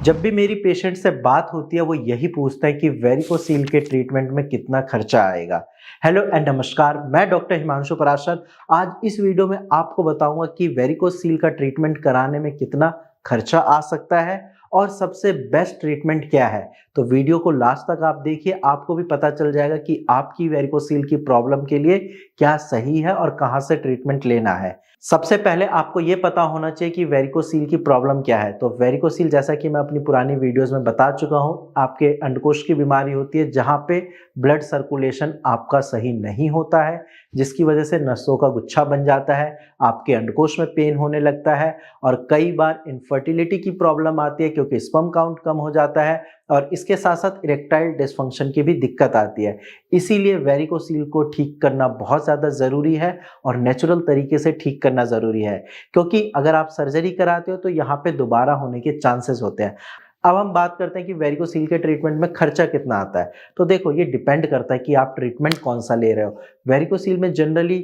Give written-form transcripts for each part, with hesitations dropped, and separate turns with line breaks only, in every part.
जब भी मेरी पेशेंट से बात होती है वो यही पूछता है कि वेरिकोसील के ट्रीटमेंट में कितना खर्चा आएगा। हेलो एंड नमस्कार, मैं डॉक्टर हिमांशु पराशर। आज इस वीडियो में आपको बताऊंगा कि वेरिकोसील का ट्रीटमेंट कराने में कितना खर्चा आ सकता है और सबसे बेस्ट ट्रीटमेंट क्या है। तो वीडियो को लास्ट तक आप देखिए, आपको भी पता चल जाएगा कि आपकी वेरिकोसील की प्रॉब्लम के लिए क्या सही है और कहां से ट्रीटमेंट लेना है। सबसे पहले आपको ये पता होना चाहिए कि वेरिकोसील की प्रॉब्लम क्या है। तो वेरिकोसील, जैसा कि मैं अपनी पुरानी वीडियोस में बता चुका हूँ, आपके अंडकोश की बीमारी होती है जहाँ पे ब्लड सर्कुलेशन आपका सही नहीं होता है, जिसकी वजह से नसों का गुच्छा बन जाता है, आपके अंडकोश में पेन होने लगता है और कई बार इनफर्टिलिटी की प्रॉब्लम आती है क्योंकि स्पर्म काउंट कम हो जाता है और इसके साथ साथ इरेक्टाइल डिसफंक्शन की भी दिक्कत आती है। इसीलिए वेरिकोसील को ठीक करना बहुत ज़्यादा ज़रूरी है और नेचुरल तरीके से ठीक करना ज़रूरी है, क्योंकि अगर आप सर्जरी कराते हो तो यहाँ पे दोबारा होने के चांसेस होते हैं। अब हम बात करते हैं कि वेरिकोसील के ट्रीटमेंट में खर्चा कितना आता है। तो देखो, ये डिपेंड करता है कि आप ट्रीटमेंट कौन सा ले रहे हो। वेरिकोसील में जनरली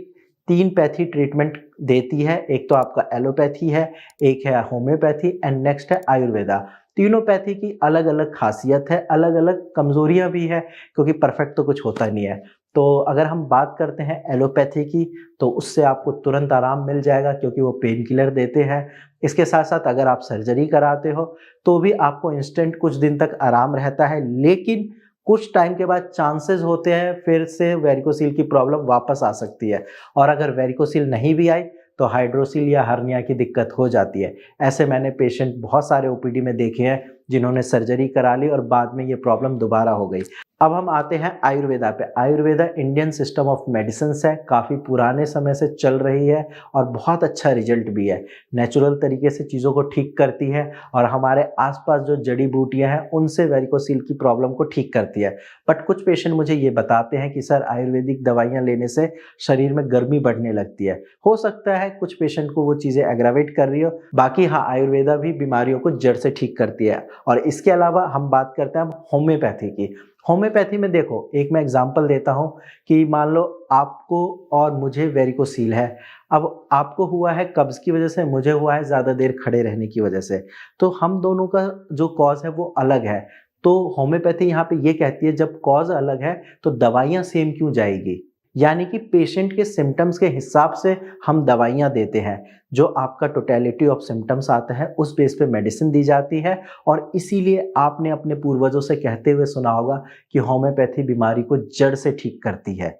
3 पैथी ट्रीटमेंट देती है। एक तो आपका एलोपैथी है, एक है होम्योपैथी एंड नेक्स्ट है आयुर्वेदा। तीनों पैथी की अलग अलग खासियत है, अलग अलग कमजोरियां भी है, क्योंकि परफेक्ट तो कुछ होता नहीं है। तो अगर हम बात करते हैं एलोपैथी की, तो उससे आपको तुरंत आराम मिल जाएगा क्योंकि वो पेन किलर देते हैं। इसके साथ साथ अगर आप सर्जरी कराते हो तो भी आपको इंस्टेंट कुछ दिन तक आराम रहता है, लेकिन कुछ टाइम के बाद चांसेस होते हैं फिर से वेरिकोसील की प्रॉब्लम वापस आ सकती है। और अगर वेरिकोसील नहीं भी आई तो हाइड्रोसील या हर्निया की दिक्कत हो जाती है। ऐसे मैंने पेशेंट बहुत सारे ओपीडी में देखे हैं जिन्होंने सर्जरी करा ली और बाद में ये प्रॉब्लम दोबारा हो गई। अब हम आते हैं आयुर्वेदा पे। Ayurveda Indian system of medicine है, काफ़ी पुराने समय से चल रही है और बहुत अच्छा रिजल्ट भी है। नेचुरल तरीके से चीज़ों को ठीक करती है और हमारे आसपास जो जड़ी बूटियां हैं उनसे वेरिकोसील की प्रॉब्लम को ठीक करती है। बट कुछ पेशेंट मुझे ये बताते हैं कि सर, आयुर्वेदिक दवाइयाँ लेने से शरीर में गर्मी बढ़ने लगती है। हो सकता है कुछ पेशेंट को वो चीज़ें एग्रावेट कर रही हो, बाकी हाँ, आयुर्वेदा भी बीमारियों को जड़ से ठीक करती है। और इसके अलावा हम बात करते हैं होम्योपैथी की। होम्योपैथी में देखो, एक मैं एग्जांपल देता हूँ कि मान लो आपको और मुझे वेरिकोसील है। अब आपको हुआ है कब्ज की वजह से, मुझे हुआ है ज़्यादा देर खड़े रहने की वजह से। तो हम दोनों का जो कॉज है वो अलग है। तो होम्योपैथी यहाँ पे ये कहती है जब कॉज अलग है तो दवाइयाँ सेम क्यों जाएगी। यानी कि पेशेंट के सिम्टम्स के हिसाब से हम दवाइयाँ देते हैं। जो आपका टोटलिटी ऑफ सिम्टम्स आता है उस बेस पे मेडिसिन दी जाती है। और इसीलिए आपने अपने पूर्वजों से कहते हुए सुना होगा कि होम्योपैथी बीमारी को जड़ से ठीक करती है।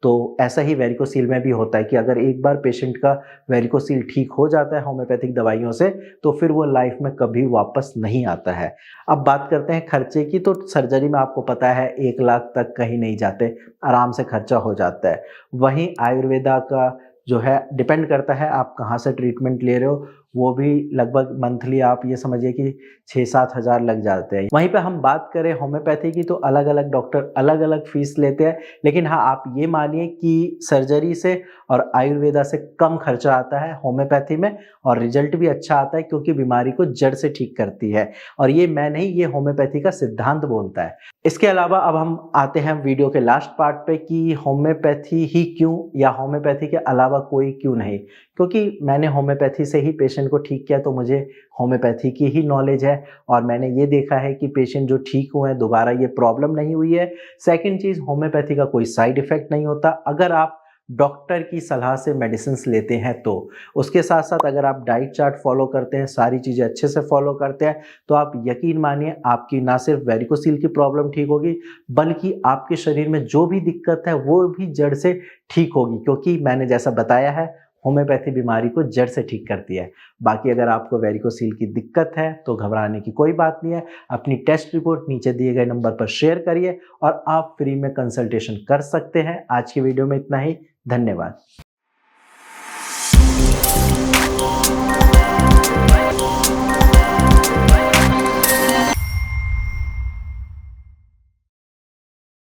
तो ऐसा ही वेरिकोसील में भी होता है कि अगर एक बार पेशेंट का वेरिकोसील ठीक हो जाता है होम्योपैथिक दवाइयों से, तो फिर वो लाइफ में कभी वापस नहीं आता है। अब बात करते हैं खर्चे की। तो सर्जरी में आपको पता है 1 लाख तक कहीं नहीं जाते, आराम से खर्चा हो जाता है। वहीं आयुर्वेदा का जो है डिपेंड करता है आप कहाँ से ट्रीटमेंट ले रहे हो, वो भी लगभग मंथली आप ये समझिए कि 6-7 हज़ार लग जाते हैं। वहीं पे हम बात करें होम्योपैथी की, तो अलग अलग डॉक्टर अलग अलग फीस लेते हैं, लेकिन हाँ, आप ये मानिए कि सर्जरी से और आयुर्वेदा से कम खर्चा आता है होम्योपैथी में और रिजल्ट भी अच्छा आता है क्योंकि बीमारी को जड़ से ठीक करती है। और ये मैं नहीं, ये होम्योपैथी का सिद्धांत बोलता है। इसके अलावा अब हम आते हैं वीडियो के लास्ट पार्ट पे कि होम्योपैथी ही क्यों, या होम्योपैथी के अलावा कोई क्यों नहीं। क्योंकि मैंने होम्योपैथी से ही पेशेंट को ठीक किया, तो मुझे होम्योपैथी की ही नॉलेज है और मैंने ये देखा है कि पेशेंट जो ठीक हुए हैं दोबारा ये प्रॉब्लम नहीं हुई है। सेकंड चीज़, होम्योपैथी का कोई साइड इफेक्ट नहीं होता अगर आप डॉक्टर की सलाह से मेडिसिन लेते हैं तो। उसके साथ साथ अगर आप डाइट चार्ट फॉलो करते हैं, सारी चीज़ें अच्छे से फॉलो करते हैं, तो आप यकीन मानिए आपकी ना सिर्फ वेरिकोसील की प्रॉब्लम ठीक होगी, बल्कि आपके शरीर में जो भी दिक्कत है वो भी जड़ से ठीक होगी, क्योंकि मैंने जैसा बताया है होम्योपैथी बीमारी को जड़ से ठीक करती है। बाकी अगर आपको वेरिकोसील की दिक्कत है तो घबराने की कोई बात नहीं है। अपनी टेस्ट रिपोर्ट नीचे दिए गए नंबर पर शेयर करिए और आप फ्री में कंसल्टेशन कर सकते हैं। आज की वीडियो में इतना ही। धन्यवाद।